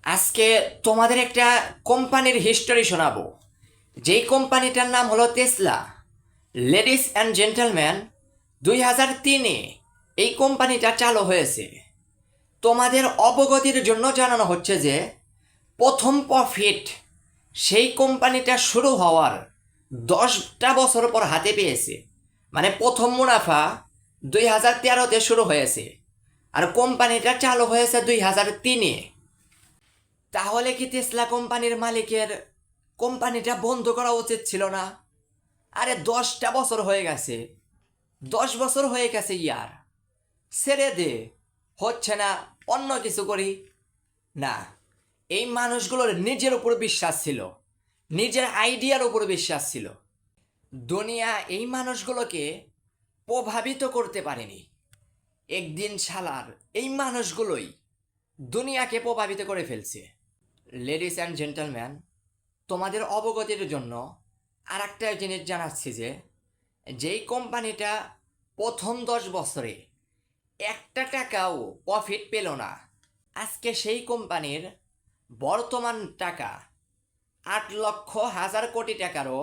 আজকে তোমাদের একটা কোম্পানির হিস্টোরি শোনাবো। যেই কোম্পানিটার নাম হলো টেসলা। লেডিস অ্যান্ড জেন্টলম্যান, 2003-এ এই কোম্পানিটা চালু হয়েছে। তোমাদের অবগতির জন্য জানানো হচ্ছে যে প্রথম প্রফিট সেই কোম্পানিটা শুরু হওয়ার 10টা বছর পর হাতে পেয়েছে। মানে প্রথম মুনাফা 2013-তে শুরু হয়েছে, আর কোম্পানিটা চালু হয়েছে 2003-এ। তাহলে কি টেসলা কোম্পানির মালিকের কোম্পানিটা বন্ধ করা উচিত ছিল না? আরে 10টা বছর হয়ে গেছে, 10 বছর হয়ে গেছে ইয়ার, ছেড়ে দে। হচ্ছে না, অন্য কিছু করি। না, এই মানুষগুলোর নিজের উপর বিশ্বাস ছিল, নিজের আইডিয়ার উপর বিশ্বাস ছিল। দুনিয়া এই মানুষগুলোকে প্রভাবিত করতে পারেনি। একদিন শালার এই মানুষগুলোই দুনিয়াকে প্রভাবিত করে ফেলছে। লেডিস অ্যান্ড জেন্টলম্যান, তোমাদের অবগতির জন্য আর একটা জিনিস জানাচ্ছি যে যেই কোম্পানিটা প্রথম 10 বছরে একটা টাকাও প্রফিট পেল না, আজকে সেই কোম্পানির বর্তমান টাকা 8 লক্ষ হাজার কোটি টাকারও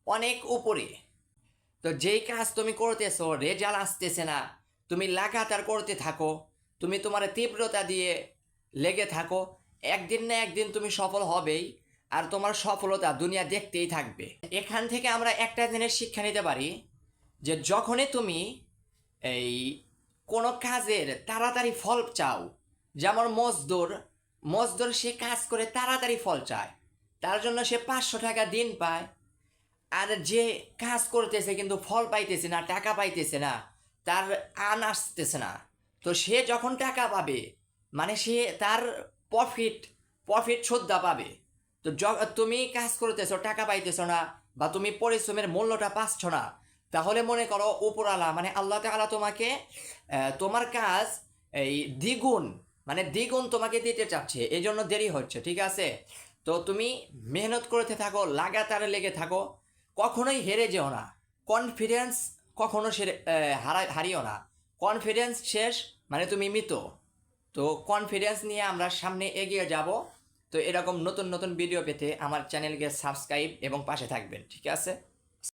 অনেক উপরে। তো যেই কাজ তুমি করতেছো, রেজাল্ট আসতেছে না, তুমি লাগাতার করতে থাকো, তুমি তোমার তীব্রতা দিয়ে লেগে থাকো, একদিন না একদিন তুমি সফল হবেই। আর তোমার সফলতা দুনিয়া দেখতেই থাকবে। এখান থেকে আমরা একটা জিনিস শিক্ষা নিতে পারি যে যখনই তুমি এই কোনো কাজের তাড়াতাড়ি ফল চাও, যেমন মজদুর, মজদুর সে কাজ করে তাড়াতাড়ি ফল চায়, তার জন্য সে 500 টাকা দিন পায়। আর যে কাজ করতেছে কিন্তু ফল পাইতেছে না, টাকা পাইতেছে না, তার আন আসতেছে না, তো সে যখন টাকা পাবে, মানে সে তার প্রফিট প্রফিট শ্রদ্ধা পাবে। তো তুমি কাজ করতেছো, টাকা পাইতেছো না, বা তুমি পরিশ্রমের মূল্যটা পাচ্ছ না, তাহলে মনে করো উপরওয়ালা মানে আল্লাহ তাআলা তোমাকে তোমার কাজ এই দ্বিগুণ, মানে দ্বিগুণ তোমাকে দিতে চাচ্ছে, এই জন্য দেরি হচ্ছে, ঠিক আছে? তো তুমি মেহনত করতে থাকো, লাগাতার লেগে থাকো, কখনোই হেরে যেও না। কনফিডেন্স কখনো হারিও না। কনফিডেন্স শেষ মানে তুমি মৃত। তো কনফিডেন্স নিয়ে আমরা সামনে এগিয়ে যাব। তো এরকম নতুন নতুন ভিডিও পেতে আমার চ্যানেলকে সাবস্ক্রাইব এবং পাশে থাকবেন, ঠিক আছে?